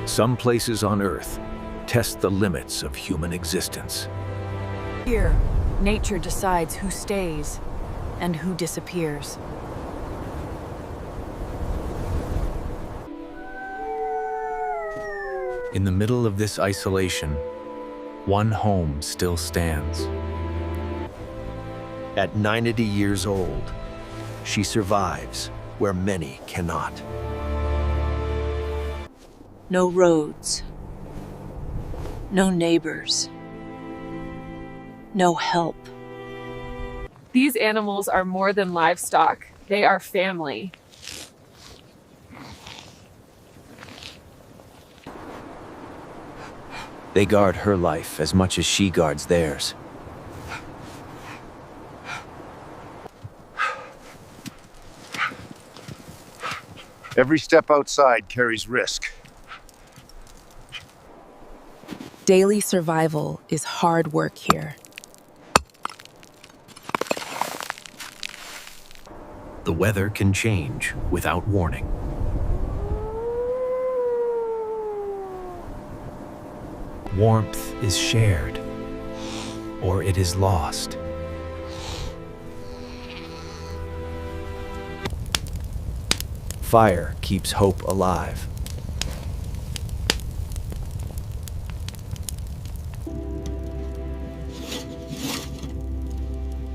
Some places on Earth test the limits of human existence. Here, nature decides who stays and who disappears. In the middle of this isolation, one home still stands. At 90 years old, she survives where many cannot. No roads. No neighbors. No help. These animals are more than livestock. They are family. They guard her life as much as she guards theirs. Every step outside carries risk. Daily survival is hard work here. The weather can change without warning. Warmth is shared, or it is lost. Fire keeps hope alive.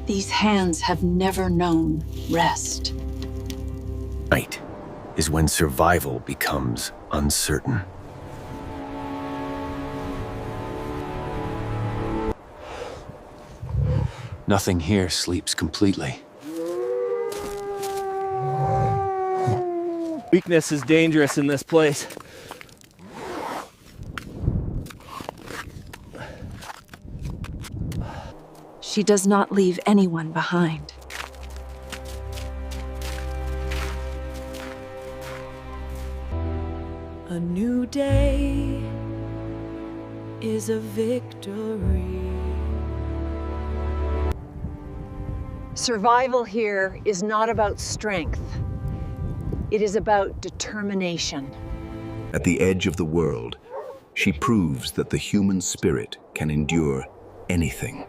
These hands have never known rest. Night is when survival becomes uncertain. Nothing here sleeps completely. Weakness is dangerous in this place. She does not leave anyone behind. A new day is a victory. Survival here is not about strength. It is about determination. At the edge of the world, she proves that the human spirit can endure anything.